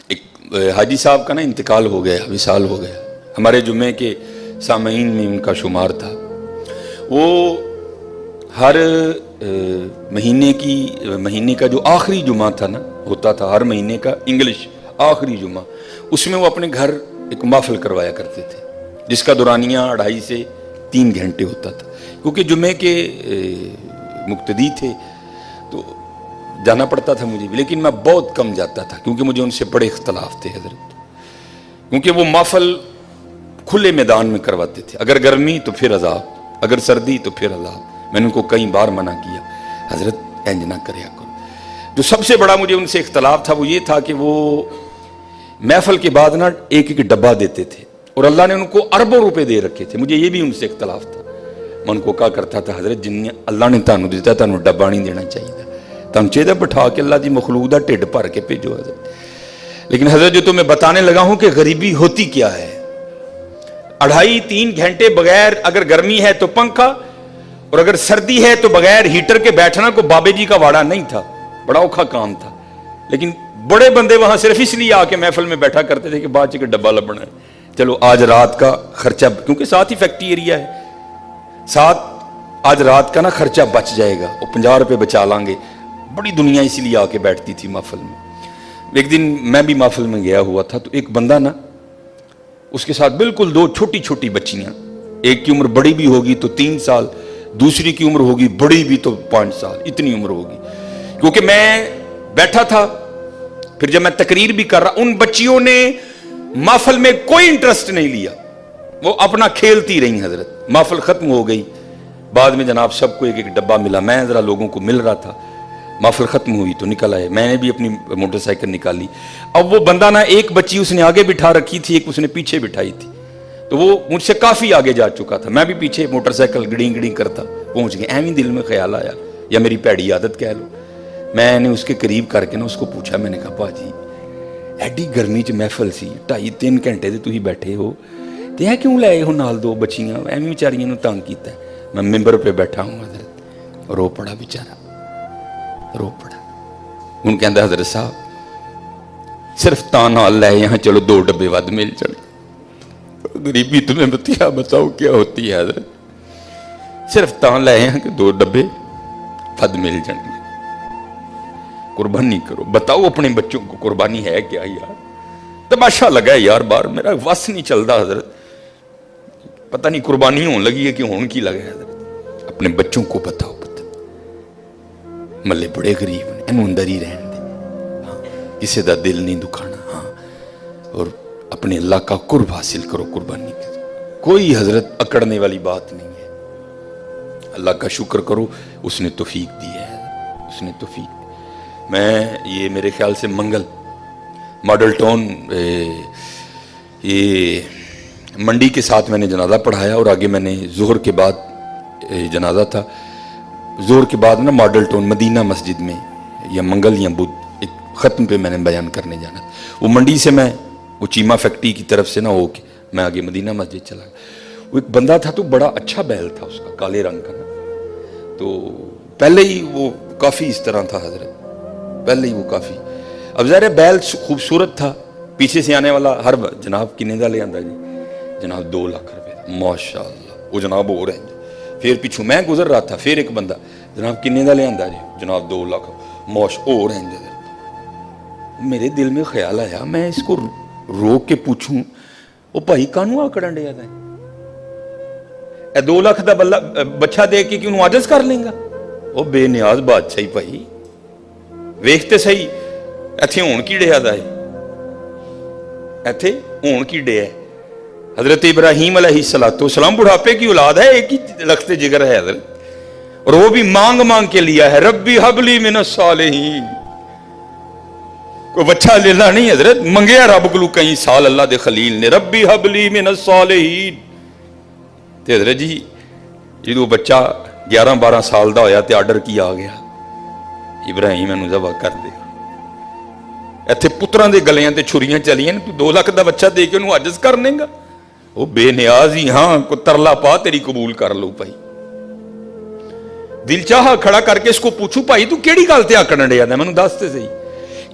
ایک حاجی صاحب کا نا انتقال ہو گیا، وصال ہو گیا، ہمارے جمعے کے سامعین میں ان کا شمار تھا۔ وہ ہر مہینے کا جو آخری جمعہ تھا نا، ہوتا تھا ہر مہینے کا انگلش آخری جمعہ، اس میں وہ اپنے گھر ایک محفل کروایا کرتے تھے، جس کا دورانیہ 2.5 سے 3 گھنٹے ہوتا تھا۔ کیونکہ جمعے کے مقتدی تھے تو جانا پڑتا تھا مجھے بھی، لیکن میں بہت کم جاتا تھا کیونکہ مجھے ان سے بڑے اختلاف تھے حضرت، کیونکہ وہ محفل کھلے میدان میں کرواتے تھے، اگر گرمی تو پھر عذاب، اگر سردی تو پھر عذاب۔ میں نے ان کو کئی بار منع کیا، حضرت انج نہ کریا کرو۔ جو سب سے بڑا مجھے ان سے اختلاف تھا وہ یہ تھا کہ وہ محفل کے بعد نا ایک ڈبہ دیتے تھے، اور اللہ نے ان کو اربوں روپے دے رکھے تھے، مجھے یہ بھی ان سے اختلاف تھا۔ میں ان کو کہا کرتا تھا حضرت جن اللہ نے تانوں دیتا تانوں ڈبہ نہیں دینا چاہیے، تم چاہیے بٹھا کے اللہ دی مخلوق دا ٹھڈ بھر کے بھیجو حضرت۔ لیکن حضرت جو تمہیں بتانے لگا ہوں کہ غریبی ہوتی کیا ہے، 2.5-3 گھنٹے بغیر، اگر گرمی ہے تو پنکھا، اور اگر سردی ہے تو بغیر ہیٹر کے بیٹھنا کو بابے جی کا واڑا نہیں تھا، بڑا اوکھا کام تھا۔ لیکن بڑے بندے وہاں صرف اس لیے آ کے محفل میں بیٹھا کرتے تھے کہ بعد چ ڈبہ لبنا ہے، چلو آج رات کا خرچہ، کیونکہ ساتھ ہی فیکٹری ایریا ہے، ساتھ آج رات کا نا خرچہ بچ جائے گا، اور 50 روپے بچا لیں گے۔ بڑی دنیا اسی لیے آ کے بیٹھتی تھی محفل میں۔ ایک دن میں بھی محفل میں گیا ہوا تھا تو ایک بندہ نا، اس کے ساتھ بالکل 2 چھوٹی چھوٹی بچیاں، ایک کی عمر بڑی بھی ہوگی تو 3 سال، دوسری کی عمر ہوگی بڑی بھی تو 5 سال، اتنی عمر ہوگی۔ کیونکہ میں بیٹھا تھا، پھر جب میں تقریر بھی کر رہا، ان بچیوں نے محفل میں کوئی انٹرسٹ نہیں لیا، وہ اپنا کھیلتی رہی حضرت۔ محفل ختم ہو گئی، بعد میں جناب سب کو ایک ڈبہ ملا، میں ذرا لوگوں کو مل رہا تھا، محفل ختم ہوئی تو نکل آئے، میں نے بھی اپنی موٹر سائیکل نکالی۔ اب وہ بندہ نا، ایک بچی اس نے آگے بٹھا رکھی تھی، ایک اس نے پیچھے بٹھائی تھی، تو وہ مجھ سے کافی آگے جا چکا تھا، میں بھی پیچھے موٹر سائیکل گڑیں گڑیں کرتا پہنچ گیا۔ ایویں دل میں خیال آیا، یا میری پیڑی عادت کہہ لو، میں نے اس کے قریب کر کے نا اس کو پوچھا، میں نے کہا باجی ایڈی گرمی چ محفل سی، 2.5-3 گھنٹے تے تسی بیٹھے ہو تے کیوں لائے ہو نال 2 بچیاں، ایویں بیچاریاں نو تنگ کیتا ہے۔ میں ممبر پہ بیٹھا ہوں حضرت، رو پڑا بیچارہ، رو پڑا۔ ان کہندا حضرت صاحب صرف تاں نال لے یہاں، چلو 2 ڈبے ود مل جائیں۔ غریبی تمہیں بتاؤ کیا ہوتی ہے حضرت، صرف تاں لے یہاں کہ 2 ڈبے ود مل جائیں گے۔ قربانی کرو، بتاؤ اپنے بچوں کو قربانی ہے کیا یار؟ تماشا لگا ہے یار، بار میرا وس نہیں چلتا حضرت، پتہ نہیں قربانی ہون لگی ہے کہ ہون کی لگا ہے حضرت۔ اپنے بچوں کو بتاؤ، ملے بڑے غریب ہیں، انہوں اندر ہی رہن دے، ہاں کسی دا دل نہیں دکھانا، ہاں، اور اپنے اللہ کا قرب حاصل کرو قربانی کے۔ کوئی حضرت اکڑنے والی بات نہیں ہے، اللہ کا شکر کرو، اس نے توفیق دی ہے، اس نے توفیق۔ میں یہ میرے خیال سے منگل ماڈل ٹاؤن یہ منڈی کے ساتھ میں نے جنازہ پڑھایا، اور آگے میں نے ظہر کے بعد جنازہ تھا، ظہر کے بعد نا ماڈل ٹاؤن مدینہ مسجد میں یا منگل یا بدھ ایک ختم پہ میں نے بیان کرنے جانا تھا۔ وہ منڈی سے میں وہ چیمہ فیکٹری کی طرف سے نہ ہو کے میں آگے مدینہ مسجد چلا گیا۔ وہ ایک بندہ تھا تو بڑا اچھا بیل تھا اس کا، کالے رنگ کا نا، تو پہلے ہی وہ کافی اس طرح تھا حضرت، پہلے ہی وہ کافی، اب ظاہر ہے بیل خوبصورت تھا، پیچھے سے آنے والا ہر جناب کنے دا لے آندا جی، جناب 2 لاکھ روپے، ماشاءاللہ، وہ جناب ہو رہے ہیں۔ پھر پیچھوں میں گزر رہا تھا، پھر ایک بندہ، جناب کنے دا لے آندا جی، جناب 2 لاکھ، موش ہو رہے ہیں۔ میرے دل میں خیال آیا، میں اس کو روک کے پوچھوں، وہ بھائی کانوں آکڑن ڈیا ہے، اے 2 لاکھ دا بچہ دے کے کیوں عاجز کر لیں گا؟ وہ بے نیاز بادشاہی بھائی، ویکھتے صحیح ایتھے ہون کی ڈیا دا ہے، ایتھے ہون کی ڈیا ہے۔ حضرت ابراہیم علیہ السلام بڑھاپے کی اولاد ہے، ایک ہی لخت جگر ہے حضرت، اور وہ بھی مانگ مانگ کے لیا ہے، ربی حب لی من الصالحین۔ کوئی بچہ لینا نہیں حضرت، منگیا رب کو کئی سال اللہ دے خلیل نے، ربی حب لی من الصالحین۔ تے حضرت جی جدو بچہ 11-12 سال دا ہویا تے آرڈر کیا آ گیا، ابراہیم انہوں ذبح کر دے۔ ایتھے پتراں دے گلیاں تے چھریاں چلیاں، تو 2 لاکھ دا بچہ دے کے انہوں عاجز کر لیں گا؟ وہ بے نیاز ہی، ہاں کو ترلا پا تیری قبول کر لو بھائی۔ دل چاہا کھڑا کر کے اس کو پوچھوں، بھائی تو کیڑی گل تے آکڑن ڈیا ہے، مینوں دس تے صحیح،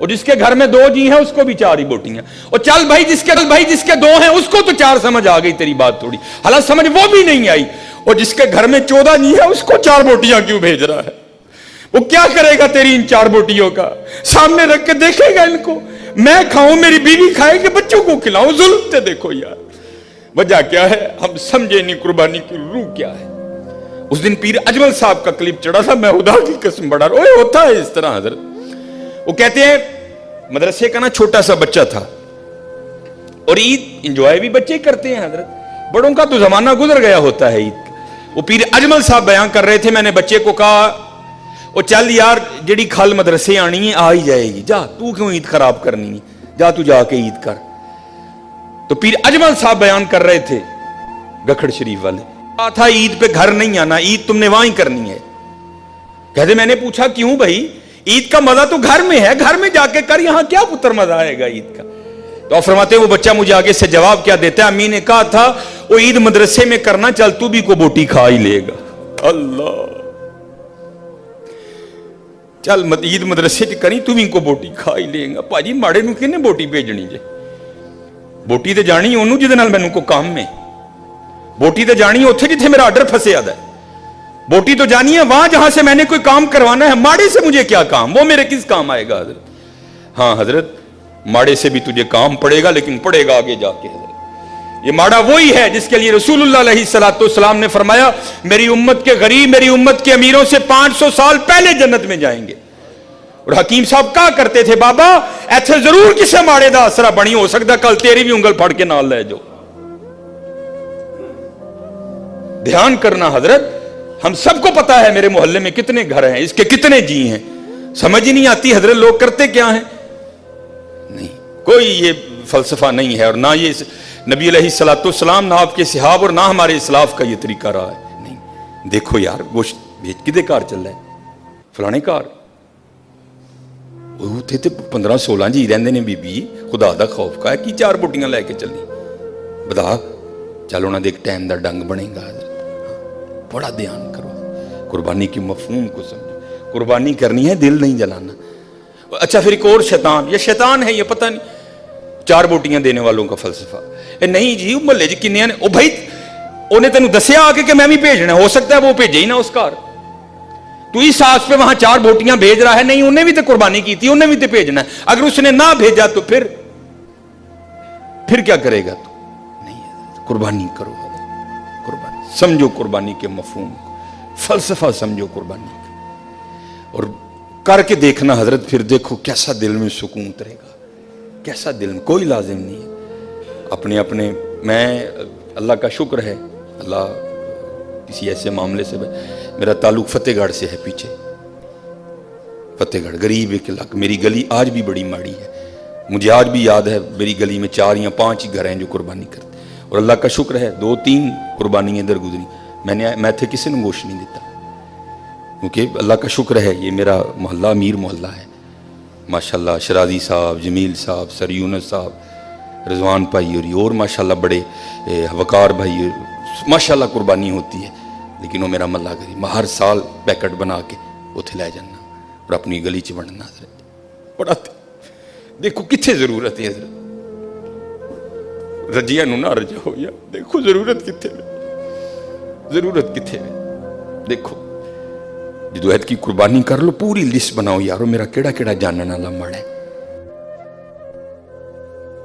اور جس کے گھر میں 2 جی ہیں اس کو بھی 4 ہی بوٹیاں, اور چل بھائی جس کے 2 ہیں اس کو تو 4 سمجھ آ گئی تیری بات تھوڑی, حالانکہ سمجھ وہ بھی نہیں آئی, اور جس کے گھر میں 14 جی ہے اس کو 4 بوٹیاں کیوں بھیج رہا ہے؟ وہ کیا کرے گا تیری ان 4 بوٹیوں کا؟ سامنے رکھ کے دیکھے گا ان کو, میں کھاؤں میری بیوی کھائے کہ بچوں کو کھلاؤں؟ ظلم تے دیکھو یار, وجہ کیا ہے ہم سمجھے نہیں قربانی کی روح کیا ہے. اس دن پیر اجمل صاحب کا کلپ چڑھا تھا, میں خدا کی قسم بڑا روئے, ہوتا ہے اس طرح حضرت. وہ کہتے ہیں مدرسے کا نا چھوٹا سا بچہ تھا, اور عید انجوائے بھی بچے کرتے ہیں حضرت, بڑوں کا تو زمانہ گزر گیا ہوتا ہے عید کا. وہ پیر اجمل صاحب بیان کر رہے تھے, میں نے بچے کو کہا وہ چل یار جڑی کھل مدرسے آنی ہے آ ہی جائے گی, جا تو کیوں عید خراب کرنی ہے, جا تو جا کے عید کر. تو پیر اجمل صاحب بیان کر رہے تھے گکھڑ شریف والے, کہا تھا عید پہ گھر نہیں آنا, عید تم نے وہاں ہی کرنی ہے. کہتے میں نے پوچھا کیوں بھائی, عید کا مزہ تو گھر میں ہے, گھر میں جا کے کر, یہاں کیا پتر مزہ آئے گا عید کا؟ تو فرماتے وہ بچہ مجھے آگے سے جواب کیا دیتا ہے, امی نے کہا تھا وہ عید مدرسے میں کرنا, چل تو بھی کو بوٹی کھا ہی لے گا. اللہ, چل عید مدرسے چ کری تو بھی کو بوٹی کھا ہی لے گا. پاجی ماڑے نو کنے بوٹی بھیجنی جے؟ بوٹی تے جانی اونوں جہدے نال مینوں کو کام میں, بوٹی تے جانی اوتھے جتھے میرا آرڈر پھسیا ہے. بوٹی تو جانی ہے وہاں جہاں سے میں نے کوئی کام کروانا ہے, ماڑے سے مجھے کیا کام, وہ میرے کس کام آئے گا حضرت؟ ہاں حضرت ماڑے سے بھی تجھے کام پڑے گا, لیکن پڑے گا آگے جا کے حضرت. یہ ماڑا وہی ہے جس کے لیے رسول اللہ علیہ السلام نے فرمایا میری امت کے غریب میری امت کے امیروں سے 500 سال پہلے جنت میں جائیں گے. اور حکیم صاحب کہا کرتے تھے بابا ایتھے ضرور کسے ماڑے دا آسرا بنی, ہو سکتا کل تیری بھی انگل پھڑ کے نال لے جو. دھیان کرنا حضرت, ہم سب کو پتا ہے میرے محلے میں کتنے گھر ہیں, اس کے کتنے جی ہیں, سمجھ ہی نہیں آتی حضرت لوگ کرتے کیا ہیں. نہیں کوئی یہ فلسفہ نہیں ہے, اور نہ یہ نبی علیہ السلام نہ آپ کے صحاب اور نہ ہمارے اسلاف کا یہ طریقہ رہا ہے. نہیں دیکھو یار گوشت بھیج کدے کار چل رہا ہے, فلانے کار, وہ تھے 15-16 جی رہندے نے, بی بی خدا دا خوف کا ہے کی 4 بوٹیاں لے کے چلی, بتا چل انہاں دے ایک ٹائم دا ڈنگ بنے گا. بڑا دھیان کرو, قربانی کی مفہوم کو سمجھو, قربانی کرنی ہے دل نہیں جلانا. اچھا پھر ایک اور شیطان, یہ شیطان ہے یہ پتہ نہیں 4 بوٹیاں دینے والوں کا فلسفہ. نہیں جی محلے جی کنے نے, او بھائی انہیں تینوں دسیا آ کے کہ میں بھی بھیجنا, ہو سکتا ہے وہ بھیجے ہی نہ اس کار, تو اس آس پہ وہاں 4 بوٹیاں بھیج رہا ہے. نہیں انہیں بھی تو قربانی کی تھی, انہیں بھی تو بھیجنا ہے, اگر اس نے نہ بھیجا تو پھر کیا کرے گا؟ تو نہیں قربانی کرو, قربانی سمجھو, قربانی کے مفہوم کو, فلسفہ سمجھو قربانی کا, اور کر کے دیکھنا حضرت, پھر دیکھو کیسا دل میں سکون اترے گا, کیسا دل میں. کوئی لازم نہیں ہے اپنے میں اللہ کا شکر ہے, اللہ کسی ایسے معاملے سے میرا تعلق فتح گڑھ سے ہے, پیچھے فتح گڑھ غریب ایک علاقہ. میری گلی آج بھی بڑی ماڑی ہے, مجھے آج بھی یاد ہے میری گلی میں 4 یا 5 ہی گھر ہیں جو قربانی کرتے, اور اللہ کا شکر ہے 2-3 قربانی ادھر گزری, میں تھے کسی نے گوشت نہیں دیتا, کیونکہ اللہ کا شکر ہے یہ میرا محلہ امیر محلہ ہے ماشاءاللہ. شرازی صاحب, جمیل صاحب, سر یونس صاحب, رضوان بھائی اور ماشاءاللہ بڑے وقار بھائی, ماشاءاللہ قربانی ہوتی ہے. لیکن وہ میرا محلہ غریب, میں ہر سال پیکٹ بنا کے اتنے لے جانا اور اپنی گلی چ بننا حضرت. بڑا دیکھو کتنے ضرورت ہے حضرت, رجیاں نو نہ رجاؤ یا, دیکھو ضرورت کتنے میں, ضرورت کتنے میں. دیکھو جدو عید کی قربانی کر لو, پوری لسٹ بناؤ یارو میرا کیڑا کیڑا جاننے والا ماڑا ہے,